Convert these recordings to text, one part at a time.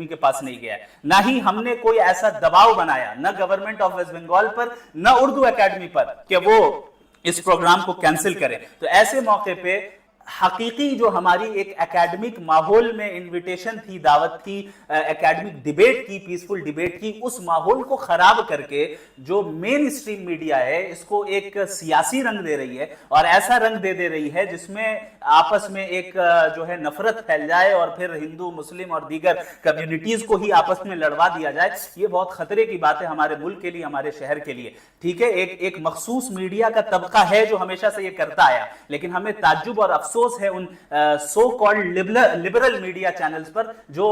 के पास नहीं गया है, ना ही हमने कोई ऐसा दबाव बनाया, न गवर्नमेंट ऑफ वेस्ट बंगाल पर, न उर्दू एकेडमी पर, कि वो इस प्रोग्राम को कैंसिल करें। तो ऐसे मौके पे हकीकी जो हमारी एक एकेडमिक माहौल में इनविटेशन थी, दावत थी, एकेडमिक डिबेट की, पीसफुल डिबेट की, उस माहौल को खराब करके जो मेन स्ट्रीम मीडिया है इसको एक सियासी रंग दे रही है, और ऐसा रंग दे रही है जिसमें आपस में एक जो है नफरत फैल जाए और फिर हिंदू, मुस्लिम और दीगर कम्युनिटीज को ही आपस में लड़वा दिया जाए। ये बहुत खतरे की बात है हमारे मुल्क के लिए, हमारे शहर के लिए। ठीक है, एक मखसूस मीडिया का तबका है जो हमेशा से ये करता आया, लेकिन हमें ताज्जुब और अफसोस है उन so called liberal media channels पर जो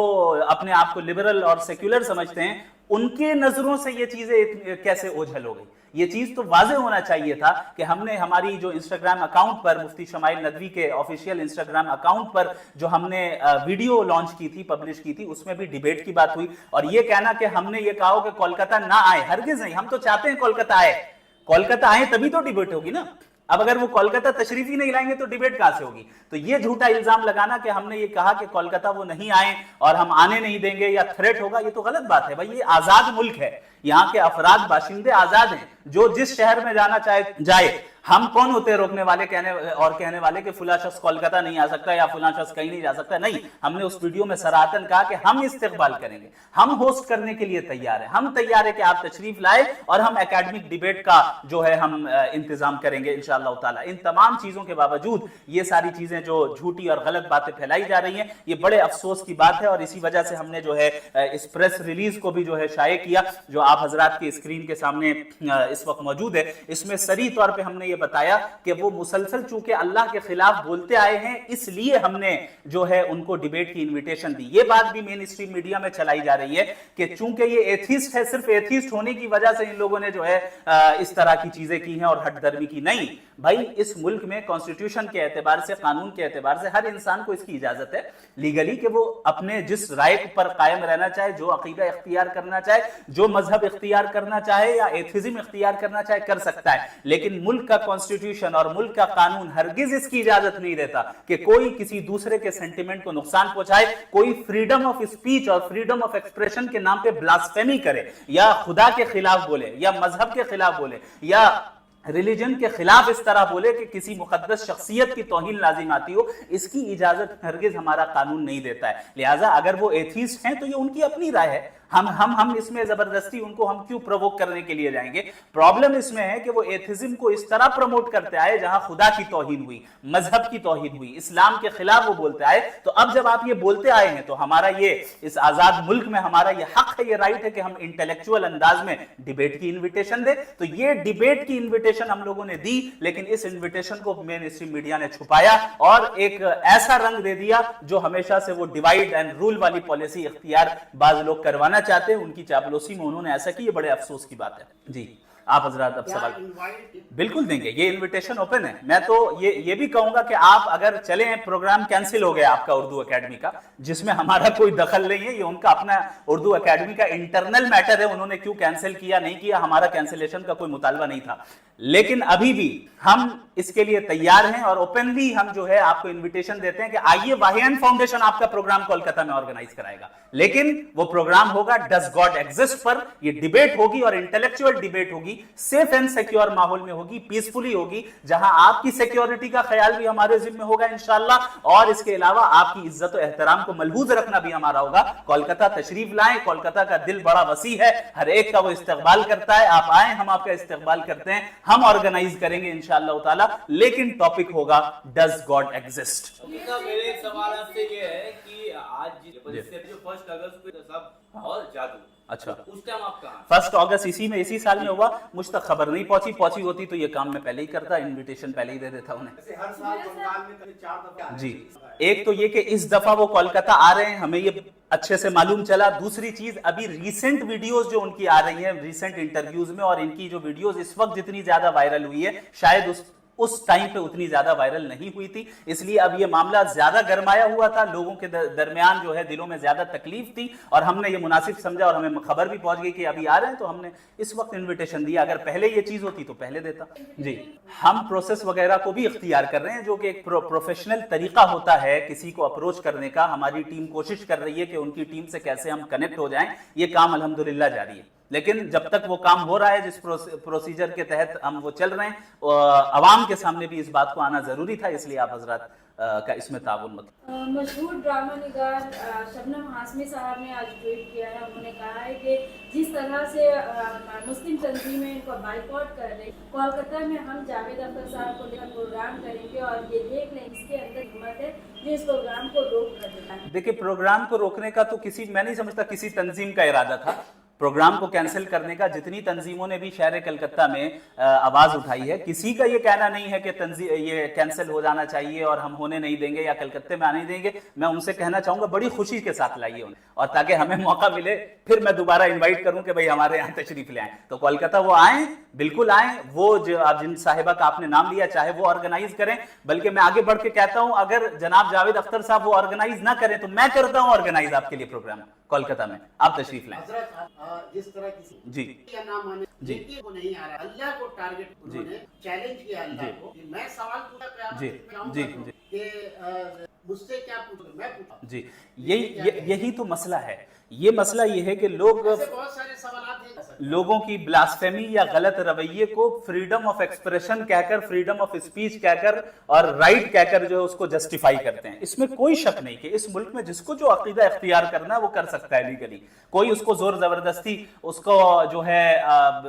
अपने आप को लिबरल और सेक्युलर समझते हैं, उनके नजरों से ये चीजें कैसे ओझल हो गई। ये चीज तो वाज़ेह होना चाहिए था कि हमने हमारी जो इंस्टाग्राम अकाउंट पर, मुफ्ती शमाइल नदवी के ऑफिशियल इंस्टाग्राम अकाउंट पर जो हमने वीडियो लॉन्च की थी, पब्लिश की थी, उसमें भी डिबेट की बात हुई। और ये कहना कि हमने ये कहा कि कोलकाता ना आए, हरगिज नहीं। हम तो चाहते हैं कोलकाता आए, कोलकाता आए तभी तो डिबेट होगी ना। अब अगर वो कोलकाता तशरीफ ही नहीं लाएंगे तो डिबेट कहां से होगी। तो ये झूठा इल्जाम लगाना कि हमने ये कहा कि कोलकाता वो नहीं आए और हम आने नहीं देंगे या थ्रेट होगा, ये तो गलत बात है। भाई ये आजाद मुल्क है, यहाँ के अफराद बाशिंदे आजाद हैं, जो जिस शहर में जाना चाहे जाए। हम कौन होते हैं रोकने वाले, कहने वाले कि फुला शख्स कोलकाता नहीं आ सकता या फुला शख्स कहीं नहीं जा सकता। नहीं, हमने उस वीडियो में सराहतन कहा कि हम इस्तेकबाल करेंगे, हम होस्ट करने के लिए तैयार हैं, हम तैयार है कि आप तशरीफ लाए और हम एकेडमिक डिबेट का जो है हम इंतजाम करेंगे इंशाअल्लाह ताला। इन तमाम चीजों के बावजूद ये सारी चीजें जो झूठी और गलत बातें फैलाई जा रही हैं, ये बड़े अफसोस की बात है। और इसी वजह से हमने जो है इस प्रेस रिलीज को भी जो है शाये किया, जो आप हजरात की स्क्रीन के सामने इस वक्त मौजूद है। इसमें सरी तौर पर हमने ये बताया कि वो मुसलसल चूंकि अल्लाह के खिलाफ बोलते आए हैं, इसलिए हमने जो है उनको डिबेट की इनविटेशन दी। ये बात भी मेन स्ट्रीम मीडिया में चलाई जा रही है कि चूंकि ये एथिस्ट है, सिर्फ एथिस्ट होने की वजह से इन लोगों ने जो है इस तरह की चीजें की हैं और हटदर्मी की। नहीं भाई, इस मुल्क में कॉन्स्टिट्यूशन के एतबार से, कानून के एतबार से हर इंसान को इसकी इजाजत है लीगली कि वो अपने जिस राय पर कायम रहना चाहे, जो अकीदा इख्तियार करना चाहे, जो मजहब इख्तियार करना चाहे या एथिज्म इख्तियार करना चाहे, कर सकता है। लेकिन मुल्क का कॉन्स्टिट्यूशन और मुल्क का कानून हरगिज इसकी इजाजत नहीं देता कि कोई किसी दूसरे के सेंटिमेंट को नुकसान पहुंचाए, कोई फ्रीडम ऑफ स्पीच और फ्रीडम ऑफ एक्सप्रेशन के नाम पे ब्लास्फेमी करे, या खुदा के खिलाफ बोले, या मजहब के खिलाफ बोले, या रिलीजन के खिलाफ इस तरह बोले कि किसी मुकद्दस शख्सियत की तौहीन लाजिम आती हो। इसकी इजाजत हरगिज हमारा कानून नहीं देता है। लिहाजा अगर वो एथीस्ट हैं तो ये उनकी अपनी राय है, हम इसमें जबरदस्ती उनको हम क्यों प्रवोक करने के लिए जाएंगे। प्रॉब्लम इसमें है कि वो एथिज्म को इस तरह प्रमोट करते आए जहां खुदा की तौहीन हुई, मजहब की तौहीन हुई, इस्लाम के खिलाफ वो बोलते आए। तो अब जब आप ये बोलते आए हैं तो हमारा ये इस आजाद मुल्क में हमारा ये हक है, ये राइट है कि हम इंटेलेक्चुअल अंदाज में डिबेट की इन्विटेशन दे। तो ये डिबेट की इन्विटेशन हम लोगों ने दी, लेकिन इस इन्विटेशन को मेन स्ट्रीम मीडिया ने छुपाया और एक ऐसा रंग दे दिया जो हमेशा से वो डिवाइड एंड रूल वाली पॉलिसी इख्तियार बाज लोग करवाना चाहते हैं। उनकी चापलूसी में उन्होंने ऐसा किया, बड़े अफसोस की बात है। जी आप हजरात अब सवाल बिल्कुल देंगे, ये इनविटेशन ओपन है। मैं तो ये भी कहूंगा कि आप अगर चले, प्रोग्राम कैंसिल हो गया आपका उर्दू एकेडमी का, जिसमें हमारा कोई दखल नहीं है, ये उनका अपना उर्दू एकेडमी का इंटरनल मैटर है। उन्होंने क्यों कैंसिल किया, नहीं किया, हमारा कैंसिलेशन का कोई मुतालबा नहीं था। लेकिन अभी भी हम इसके लिए तैयार हैं और ओपनली हम जो है आपको इन्विटेशन देते हैं कि आइए, वाहियान फाउंडेशन आपका प्रोग्राम कोलकाता में ऑर्गेनाइज कराएगा, लेकिन वो प्रोग्राम होगा डज गॉड एग्जिस्ट पर। ये डिबेट होगी और इंटेलेक्चुअल डिबेट होगी, सेफ एंड सिक्योर माहौल में होगी, पीसफुली होगी, जहां आपकी सिक्योरिटी का ख्याल भी हमारे जिम्मे होगा इंशाअल्लाह, और इसके अलावा आपकी इज्जत और एहतराम को मलहूज रखना भी हमारा होगा। कोलकाता तशरीफ लाएं, कोलकाता का दिल बड़ा वसी है, हर एक का वो इस्तकबाल करता है। आप आए, हम आपका इस्तकबाल करते हैं, हम ऑर्गेनाइज करेंगे इंशाअल्लाह ताला, लेकिन टॉपिक होगा डज गॉड एग्जिस्ट। मेरे एक सवाल आपसे ये है कि आज जो 1 अगस्त को सब और जादू, अच्छा, उस टाइम आप कहाँ? 1 अगस्त इसी साल में हुआ। मुझ तक खबर नहीं पहुंची होती तो ये काम मैं पहले ही करता, इनविटेशन पहले ही दे देता उन्हें। हर साल बंगाल में 4 दफा जी, एक तो ये कि इस दफा वो कोलकाता आ रहे हैं, हमें ये अच्छे से मालूम चला। दूसरी चीज, अभी रीसेंट वीडियोस जो उनकी आ रही हैं, रीसेंट इंटरव्यूज में, और इनकी जो वीडियोस इस वक्त जितनी ज्यादा वायरल हुई है, शायद उस टाइम पे उतनी ज्यादा वायरल नहीं हुई थी, इसलिए अब ये मामला ज्यादा गरमाया हुआ था, लोगों के दरमियान जो है दिलों में ज्यादा तकलीफ थी, और हमने ये मुनासिब समझा और हमें खबर भी पहुंच गई कि अभी आ रहे हैं, तो हमने इस वक्त इन्विटेशन दिया। अगर पहले ये चीज होती तो पहले देता। जी, हम प्रोसेस वगैरह को भी इख्तियार कर रहे हैं, जो कि एक प्रोफेशनल तरीका होता है किसी को अप्रोच करने का। हमारी टीम कोशिश कर रही है कि उनकी टीम से कैसे हम कनेक्ट हो जाएं, ये काम अल्हम्दुलिल्लाह जारी है। लेकिन जब तक वो काम हो रहा है, जिस प्रोसीजर के तहत हम वो चल रहे हैं, अवाम के सामने भी इस बात को आना जरूरी था, इसलिए आप हजरात का इसमें ताउन मत। मशहूर ड्रामा निगार शबनम हाशमी साहब ने आज ट्वीट किया है। उन्होंने कहा है कि जिस तरह से मुस्लिम तंजीमें इनको बाइकआउट कर रही, कोलकाता में हम जावेद अख्तर साहब को लेकर प्रोग्राम करेंगे और ये देख लें इसके अंदर हिम्मत है जो इस प्रोग्राम को रोक कर देता है। देखिए, प्रोग्राम को रोकने का तो मैं नहीं समझता किसी तंजीम का इरादा था। प्रोग्राम को कैंसिल करने का जितनी तंजीमों ने भी शहर कलकत्ता में आवाज उठाई है, किसी का ये कहना नहीं है कि ये कैंसिल हो जाना चाहिए और हम होने नहीं देंगे या कलकत्ते में आने नहीं देंगे। मैं उनसे कहना चाहूंगा बड़ी खुशी के साथ लाइए उन्हें, और ताकि हमें मौका मिले फिर मैं दोबारा इन्वाइट करूं कि भाई हमारे यहाँ तशरीफ ले आए, तो कोलकाता वो आए, बिल्कुल आए। वो जो आप जिन साहिबा का आपने नाम लिया, चाहे वो ऑर्गेनाइज करें, बल्कि मैं आगे बढ़ के कहता हूं अगर जनाब जावेद अख्तर साहब वो ऑर्गेनाइज ना करें तो मैं करता हूं ऑर्गेनाइज आपके लिए प्रोग्राम कोलकाता में, आप तशरीफ लाएं। जिस तरह किसी जी क्या नाम आने जी को नहीं आ रहा, अल्लाह को टारगेट उन्होंने चैलेंज किया अल्लाह को कि मैं सवाल पूछा जी जी जी कि मुझसे क्या पूछोगे, मैं पूछा जी, यही तो मसला है। ये मसला ये है कि बहुत सारे सवाल हैं, लोगों की ब्लास्फेमी या गलत रवैये को फ्रीडम ऑफ एक्सप्रेशन कहकर, फ्रीडम ऑफ स्पीच कहकर और राइट कहकर जो है उसको जस्टिफाई करते हैं। इसमें कोई शक नहीं कि इस मुल्क में जिसको जो अकीदा इख्तियार करना है वो कर सकता है लीगली, कोई उसको जोर जबरदस्ती उसको जो है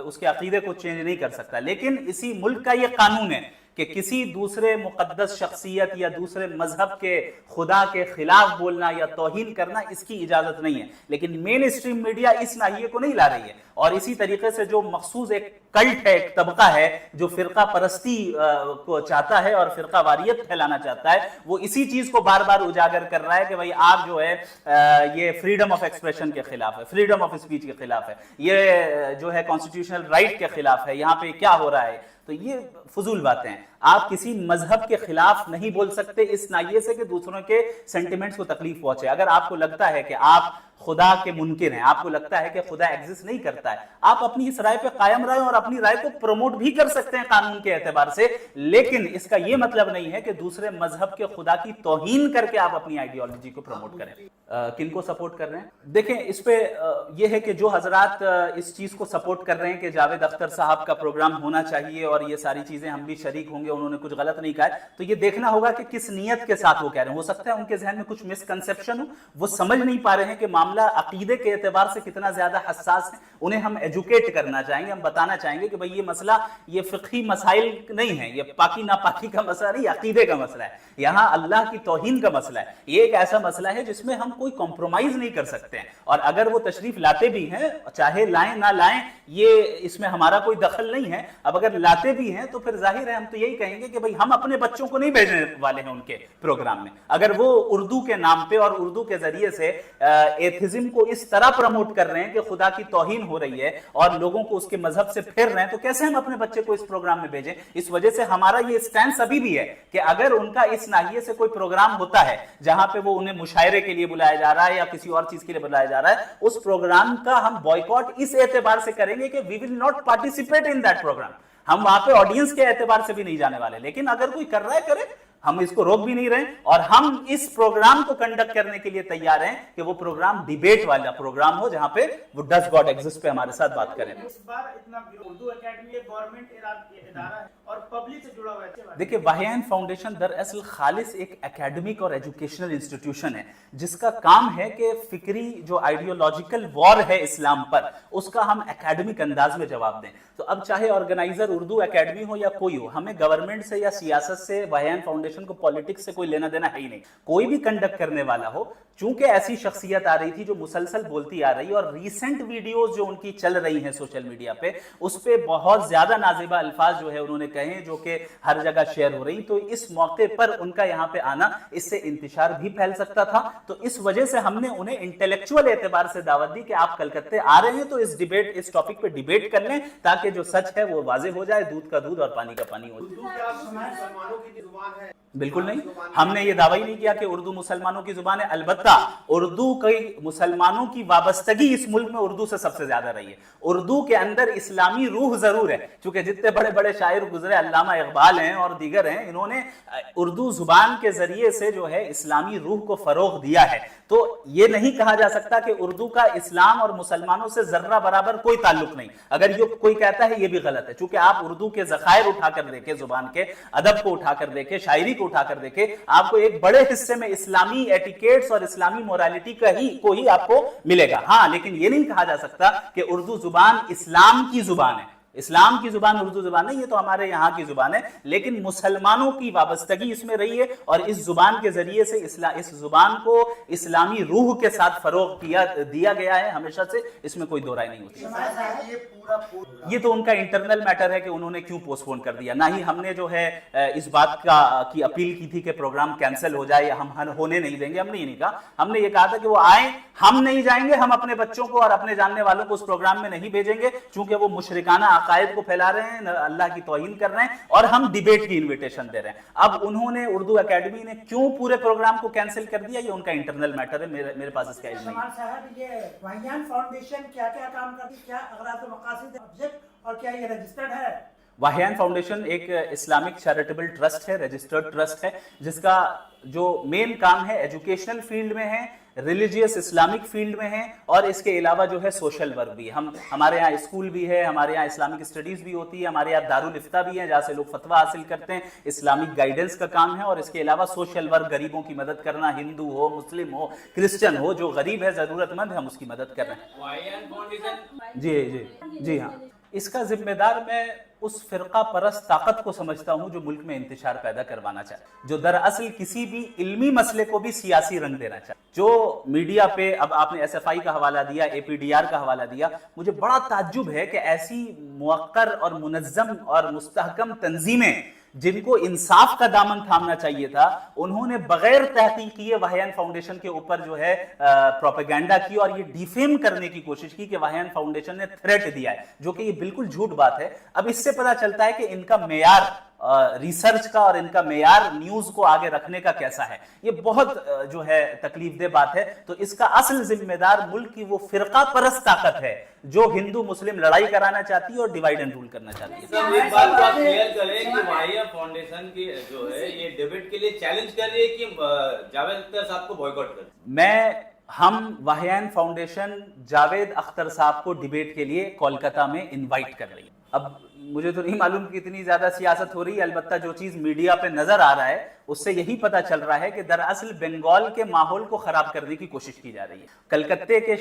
उसके अकीदे को चेंज नहीं कर सकता। लेकिन इसी मुल्क का ये कानून है कि किसी दूसरे मुकद्दस शख्सियत या दूसरे मजहब के खुदा के खिलाफ बोलना या तौहीन करना, इसकी इजाजत नहीं है। लेकिन मेन स्ट्रीम मीडिया इस नाहिए को नहीं ला रही है, और इसी तरीके से जो मखसूस एक कल्ट है, एक तबका है जो फिरका परस्ती को चाहता है और फिरका वारियत फैलाना चाहता है, वो इसी चीज को बार बार उजागर कर रहा है कि भाई आप जो है ये फ्रीडम ऑफ एक्सप्रेशन के खिलाफ है, फ्रीडम ऑफ स्पीच के खिलाफ है, ये जो है कॉन्स्टिट्यूशनल राइट के खिलाफ है, यहाँ पे क्या हो रहा है। तो ये फजूल बातें हैं। आप किसी मजहब के खिलाफ नहीं बोल सकते इस नाइये से कि दूसरों के सेंटिमेंट्स को तकलीफ पहुंचे। अगर आपको लगता है कि आप खुदा के मुनकिर हैं, आपको लगता है कि खुदा एग्जिस्ट नहीं करता है, आप अपनी इस राय पे कायम रहे और अपनी राय को प्रमोट भी कर सकते हैं कानून के एतबार से। लेकिन इसका यह मतलब नहीं है कि दूसरे मजहब के खुदा की तौहीन करके आप अपनी आइडियोलॉजी को प्रमोट करें। किनको सपोर्ट कर रहे हैं? देखें, इस पे यह है कि जो हजरात इस चीज को सपोर्ट कर रहे हैं कि जावेद अख्तर साहब का प्रोग्राम होना चाहिए और ये सारी चीजें हम भी शरीक होंगे, उन्होंने कुछ गलत नहीं कहा, तो ये देखना होगा कि किस नियत के साथ वो कह रहे हैं। हो सकता है उनके जहन में कुछ मिसकंसेप्शन हो, वो समझ नहीं पा रहे हैं कि मामला अकीदे के एतबार से कितना ज्यादा हसास है। उन्हें हम एजुकेट करना चाहेंगे, हम बताना चाहेंगे कि भाई ये मसला ये फिक़ही मसाइल नहीं है, ये पाकी नापाकी का मसला नहीं, अकीदे का मसला है, यहाँ अल्लाह की तौहीन का मसला है। ये एक ऐसा मसला है जिसमें हम कोई कॉम्प्रोमाइज नहीं कर सकते हैं, और अगर वो तशरीफ लाते भी हैं, चाहे लाएं ना लाएं, ये इसमें हमारा कोई दखल नहीं है। अब अगर लाते भी हैं तो फिर जाहिर है हम तो यही कहेंगे कि भाई हम अपने बच्चों को नहीं भेजने वाले हैं उनके प्रोग्राम में। अगर वो उर्दू के नाम पे और उर्दू के जरिए से एथिज्म को इस तरह प्रमोट कर रहे हैं कि खुदा की तौहीन हो रही है और लोगों को उसके मजहब से फेर रहे हैं, तो कैसे हम अपने बच्चे को इस प्रोग्राम में भेजें? इस वजह से हमारा ये स्टैंड अभी भी है कि अगर उनका इस नाहिए से कोई प्रोग्राम होता है जहां पे वो उन्हें मुशायरे के लिए बुलाया जा रहा है या किसी और चीज के लिए बुलाया जा रहा है, उस प्रोग्राम का हम बॉयकॉट इस एतबार से करेंगे कि we will not participate in that program. हम वहां पे ऑडियंस के एतबार से भी नहीं जाने वाले। लेकिन अगर कोई कर रहा है करे, हम इसको रोक भी नहीं रहे, और हम इस प्रोग्राम को कंडक्ट करने के लिए तैयार हैं कि वो प्रोग्राम डिबेट वाला प्रोग्राम हो जहां पे वो डज गॉड एग्जिस्ट पे हमारे साथ बात करें। इस बार इतना उर्दू एकेडमी गवर्नमेंट इदारा है और पब्लिक से जुड़ा हुआ है। देखिए, वाहियान फाउंडेशन दरअसल खालिस एक एकेडमिक और एजुकेशनल इंस्टीट्यूशन है जिसका काम है कि फिक्री जो आइडियोलॉजिकल वॉर है इस्लाम पर, उसका हम एकेडमिक अंदाज में जवाब दें। तो अब चाहे ऑर्गेनाइजर उर्दू एकेडमी हो या कोई हो, हमें गवर्नमेंट से या सियासत से, वाहियान फाउंडेशन को पॉलिटिक्स से कोई लेना देना है ही नहीं। कोई भी कंडक्ट करने वाला हो, चूंकि ऐसी शख्सियत आ रही थी जो मुसलसल बोलती आ रही, और रीसेंट वीडियोस जो उनकी चल रही हैं सोशल मीडिया पे, उस पे बहुत ज्यादा नाजिबा अल्फाज जो है उन्होंने कहें जो कि हर जगह शेयर हो रही, तो इस मौके पर उनका यहाँ पे आना, इससे इंतशार भी फैल सकता था। तो इस वजह से हमने उन्हें इंटेलेक्चुअल एतबार से दावत दी कि आप कलकत्ते आ रहे हैं तो इस टॉपिक पे डिबेट कर लें, ताकि जो सच है वो वाजे हो जाए, दूध का दूध और पानी का पानी हो जाए। उर्दू क्या मुसलमानों की जुबान है? बिल्कुल नहीं, हमने ये दावा ही नहीं किया कि उर्दू मुसलमानों की जुबान है। अलबत्ता उर्दू की मुसलमानों की वाबस्तगी इस मुल्क में उर्दू से सबसे ज्यादा रही है। उर्दू के अंदर इस्लामी रूह जरूर है, क्योंकि जितने बड़े बड़े शायर गुजरे, अल्लामा इकबाल हैं और दीगर हैं, इन्होंने उर्दू जुबान के जरिए से जो है इस्लामी रूह को फरोग दिया है। तो ये नहीं कहा जा सकता कि उर्दू का इस्लाम और मुसलमानों से जर्रा बराबर कोई ताल्लुक नहीं। अगर ये कोई कहता है ये भी गलत है, क्योंकि आप उर्दू के ज़खायर उठाकर देखें, जुबान के अदब को उठाकर देखें, शायरी को उठाकर देखें, आपको एक बड़े हिस्से में इस्लामी एटिकेट्स और इस्लामी मोरालिटी को ही आपको मिलेगा। हाँ, लेकिन ये नहीं कहा जा सकता कि उर्दू जुबान इस्लाम की जुबान है। इस्लाम की जुबान उर्दू जुबान नहीं, ये तो हमारे यहाँ की जुबान है, लेकिन मुसलमानों की वाबस्तगी इसमें रही है और इस जुबान के जरिए से इस जुबान को इस्लामी रूह के साथ फरोग दिया गया है हमेशा से, इसमें कोई दो राय नहीं होती। ये तो उनका इंटरनल मैटर है कि उन्होंने क्यों पोस्टपोन कर दिया। ना ही हमने जो है इस बात की अपील की थी कि प्रोग्राम कैंसिल हो जाए या हम होने नहीं देंगे, हमने ये नहीं कहा। हमने ये कहा था कि वो आए, हम नहीं जाएंगे, हम अपने बच्चों को और अपने जानने वालों को उस प्रोग्राम में नहीं भेजेंगे, चूंकि वो मुशरिकाना अकायद को फैला रहे हैं, अल्लाह की तौहीन कर रहे हैं और हम डिबेट की इनविटेशन दे रहे हैं। अब उन्होंने उर्दू एकेडमी ने क्यों पूरे प्रोग्राम को कैंसिल कर दिया, ये उनका इंटरनल मैटर है, मेरे पास इसका इल्म नहीं। साहब, ये वाहियान फाउंडेशन क्या क्या काम करती है, क्या अगराद मकासद ऑब्जेक्ट और क्या ये रजिस्टर्ड है? वाहियान फाउंडेशन एक इस्लामिक चैरिटेबल ट्रस्ट है, रजिस्टर्ड ट्रस्ट है, जिसका जो मेन काम है एजुकेशनल फील्ड में है, रिलीजियस इस्लामिक फील्ड में है और इसके अलावा जो है सोशल वर्क भी। हमारे यहाँ स्कूल भी है, हमारे यहाँ इस्लामिक स्टडीज भी होती है, हमारे यहाँ दारुल इफ्ता भी है जहाँ से लोग फतवा हासिल करते हैं, इस्लामिक गाइडेंस का काम है और इसके अलावा सोशल वर्क, गरीबों की मदद करना, हिंदू हो, मुस्लिम हो, क्रिश्चियन हो, जो गरीब है, जरूरतमंद है, हम उसकी मदद कर रहे हैं। जी हाँ, इसका जिम्मेदार मैं उस फिरका परस्त ताकत को समझता हूं जो मुल्क में इंतशार पैदा करवाना चाहे, जो दरअसल किसी भी इल्मी मसले को भी सियासी रंग देना चाहे। जो मीडिया पे, अब आपने एसएफआई का हवाला दिया, एपीडीआर का हवाला दिया, मुझे बड़ा ताज्जुब है कि ऐसी मुवक्कर और मुनज़्ज़म और मुस्तहकम तंजीमें जिनको इंसाफ का दामन थामना चाहिए था, उन्होंने बगैर तहकीक किए वाहियान फाउंडेशन के ऊपर जो है प्रोपेगेंडा की और ये डिफेम करने की कोशिश की कि वाहियान फाउंडेशन ने थ्रेट दिया है, जो कि ये बिल्कुल झूठ बात है। अब इससे पता चलता है कि इनका मेयार रिसर्च का और इनका मेयार न्यूज को आगे रखने का कैसा है। ये बहुत जो है तकलीफदेह बात है। तो इसका असल जिम्मेदार मुल्क की वो फिरका परस्त ताकत है जो हिंदू मुस्लिम लड़ाई कराना चाहती है और डिवाइड एंड रूल करना चाहती है। सर, एक बात को आप क्लियर करें कि वाहियान फाउंडेशन की जो है ये डिबेट के लिए चैलेंज कर रही है कि जावेद अख्तर साहब को बॉयकॉट कर। हम वाहियान फाउंडेशन जावेद अख्तर साहब को डिबेट के लिए कोलकाता में इनवाइट कर रही है। अब मुझे तो नहीं मालूम कि इतनी ज्यादा सियासत हो रही है, अलबत्ता जो चीज मीडिया पे नजर आ रहा है उससे यही पता चल रहा है कि दरअसल बंगाल के माहौल को खराब करने की कोशिश की जा रही है। कलकत्ते के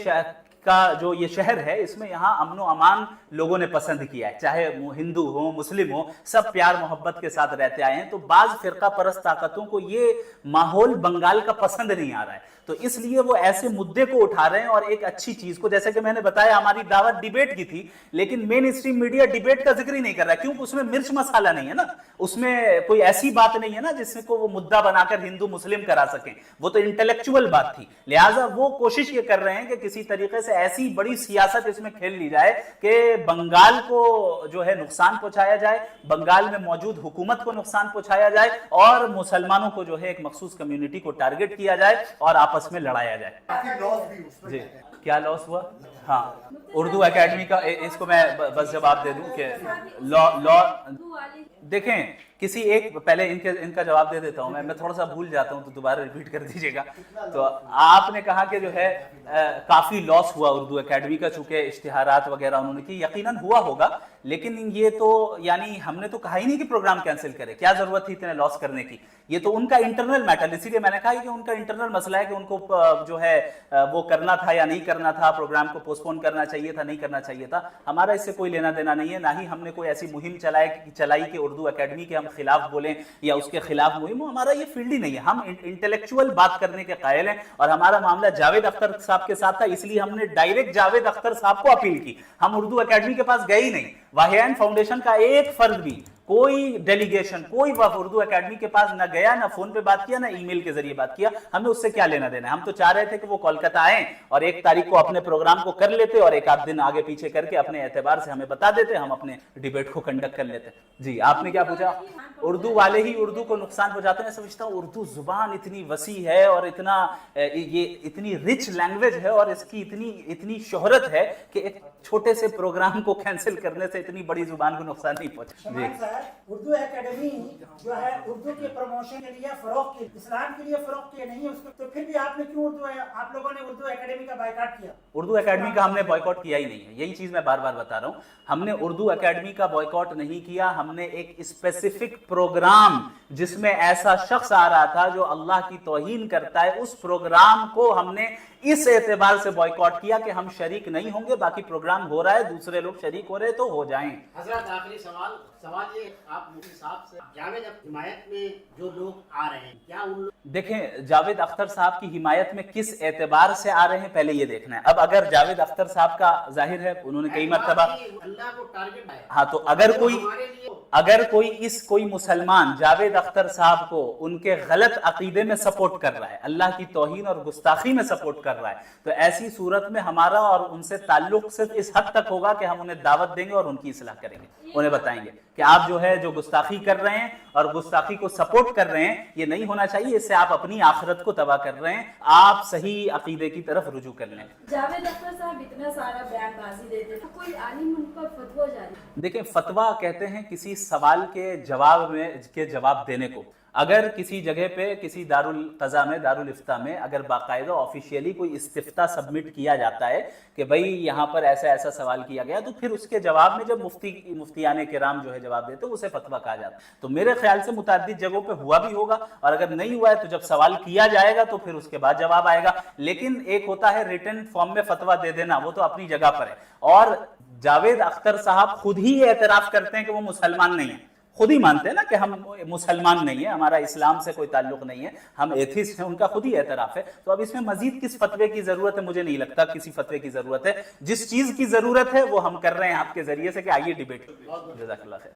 का जो ये शहर है, इसमें यहाँ अमन व अमान लोगों ने पसंद किया है, चाहे हिंदू हो, मुस्लिम हो, सब प्यार मोहब्बत के साथ रहते आए हैं। तो बाज फिरका परस्त ताकतों को ये माहौल बंगाल का पसंद नहीं आ रहा है, तो इसलिए वो ऐसे मुद्दे को उठा रहे हैं और एक अच्छी चीज को, जैसे कि मैंने बताया हमारी दावत डिबेट की थी, लेकिन मेन स्ट्रीम मीडिया डिबेट का जिक्र ही नहीं कर रहा, क्योंकि उसमें मिर्च मसाला नहीं है ना, उसमें कोई ऐसी बात नहीं है ना जिसको वो मुद्दा बनाकर हिंदू मुस्लिम करा सकें। वो तो इंटेलेक्चुअल बात थी, लिहाजा वो कोशिश ये कर रहे हैं कि किसी तरीके से ऐसी बड़ी सियासत इसमें खेल ली जाए कि बंगाल को जो है नुकसान पहुंचाया जाए, बंगाल में मौजूद हुकूमत को नुकसान पहुंचाया जाए और मुसलमानों को जो है एक मखसूस कम्युनिटी को टारगेट किया जाए और आपस में लड़ाया जाए। जी, क्या लॉस हुआ? हाँ, उर्दू एकेडमी का इसको मैं बस जवाब दे दूं कि लॉ देखें, किसी एक पहले इनका जवाब दे देता हूं मैं थोड़ा सा भूल जाता हूं तो दोबारा रिपीट कर दीजिएगा। तो आपने कहा कि जो है काफी लॉस हुआ उर्दू एकेडमी का, चूंकि इश्तिहारात वगैरह उन्होंने की, यकीनन हुआ होगा, लेकिन ये तो यानी हमने तो कहा ही नहीं कि प्रोग्राम कैंसिल करे, क्या जरूरत थी इतने लॉस करने की, ये तो उनका इंटरनल मैटर, इसीलिए मैंने कहा कि उनका इंटरनल मसला है कि उनको जो है वो करना था या नहीं करना था, प्रोग्राम को पोस्टपोन करना चाहिए था, नहीं करना चाहिए था। हमारा इससे कोई लेना देना नहीं है, ना ही हमने कोई ऐसी मुहिम चलाई कि उर्दू एकेडमी के हम खिलाफ बोलें या उसके खिलाफ मुहिम हो, हमारा ये फील्ड ही नहीं है। हम इंटेलेक्चुअल बात करने के कायल हैं और हमारा मामला जावेद अख्तर साहब के साथ था, इसलिए हमने डायरेक्ट जावेद अख्तर साहब को अपील की, हम उर्दू एकेडमी के पास गए ही नहीं। वाहियान फाउंडेशन का एक फर्द भी कोई डेलीगेशन, कोई वफ उर्दू एकेडमी के पास ना गया, ना फोन पे बात किया, ना ईमेल के जरिए बात किया। हमें उससे क्या लेना देना है? हम तो चाह रहे थे कि वो कोलकाता आए और 1 तारीख को अपने प्रोग्राम को कर लेते और एक आध दिन आगे पीछे करके अपने एतबार से हमें बता देते, हम अपने डिबेट को कंडक्ट कर लेते। जी, आपने क्या पूछा? उर्दू वाले ही उर्दू को नुकसान पहुंचाते हैं। समझता हूँ उर्दू जुबान इतनी वसी है और इतना ये इतनी रिच लैंग्वेज है और इसकी इतनी शोहरत है कि एक छोटे से प्रोग्राम को कैंसिल करने से इतनी बड़ी जुबान को नुकसान नहीं पहुंचा। शमान साहब, उर्दू एकेडमी जो है उर्दू के प्रमोशन के लिए, फरोग के, इस्लाम के लिए फरोग के लिए नहीं है उसको, तो फिर भी आपने क्यों आप लोगों ने उर्दू एकेडमी का बायकॉट किया? उर्दू एकेडमी का हमने बॉयकॉट किया ही नहीं है, यही चीज मैं बार बार बता रहा हूं। हमने उर्दू एकेडमी का बॉयकॉट नहीं किया, हमने एक स्पेसिफिक प्रोग्राम जिसमें ऐसा शख्स आ रहा था जो अल्लाह की तौहीन करता है, उस प्रोग्राम को हमने इस एतबार से बॉयकॉट किया कि हम शरीक नहीं होंगे। बाकी प्रोग्राम हो रहा है, दूसरे लोग शरीक हो रहे तो हो जाएं। हजरत आखिरी सवाल ये, आप मुफ्ती साहब से, जावेद हिमायत में जो लोग आ रहे हैं, क्या उन देखें जावेद अख्तर साहब की हिमायत में किस एतबार से आ रहे हैं पहले ये देखना है। अब अगर जावेद अख्तर साहब का जाहिर है उन्होंने कई मरतबा, अल्लाह को टारगेट है, हाँ, तो अगर कोई मुसलमान जावेद अख्तर साहब को उनके गलत अकीदे में सपोर्ट कर रहा है, अल्लाह की तौहीन और गुस्ताखी में सपोर्ट कर रहा है, तो ऐसी सूरत में हमारा और उनसे ताल्लुक सिर्फ इस हद तक होगा कि हम उन्हें दावत देंगे और उनकी इस्लाह करेंगे, उन्हें बताएंगे कि आप जो गुस्ताखी कर रहे हैं और गुस्ताखी को सपोर्ट कर रहे हैं, ये नहीं होना चाहिए, इससे आप अपनी आखिरत को तबाह कर रहे हैं, आप सही अकीदे की तरफ रुजू कर लें। जावेद अख्तर साहब इतना सारा बयानबाजी देते हैं, कोई आलिम उन पर फतवा जारी? देखिए, फतवा कहते हैं किसी सवाल के जवाब देने को। अगर किसी जगह पे, किसी दारुल क़ज़ा में, दारुल इफ्ता में अगर बाकायदा ऑफिशियली कोई इस्तिफ्ता सबमिट किया जाता है कि भाई यहाँ पर ऐसा ऐसा सवाल किया गया, तो फिर उसके जवाब में जब मुफ्तियाने किराम जवाब देते हैं उसे फतवा कहा जाता है। तो मेरे ख्याल से मुतअद्दिद जगहों पे हुआ भी होगा, और अगर नहीं हुआ है तो जब सवाल किया जाएगा तो फिर उसके बाद जवाब आएगा। लेकिन एक होता है रिटन फॉर्म में फतवा दे देना, वो तो अपनी जगह पर है। और जावेद अख्तर साहब खुद ही एतराफ़ करते हैं कि वो मुसलमान नहीं है, खुद ही मानते हैं ना कि हम मुसलमान नहीं है, हमारा इस्लाम से कोई ताल्लुक नहीं है, हम एथिस्ट हैं, उनका खुद ही एतराफ़ है। तो अब इसमें मजीद किस फतवे की जरूरत है? मुझे नहीं लगता किसी फतवे की जरूरत है। जिस चीज की जरूरत है वो हम कर रहे हैं आपके जरिए से कि आइए डिबेट। जज़ाकल्लाह खैर।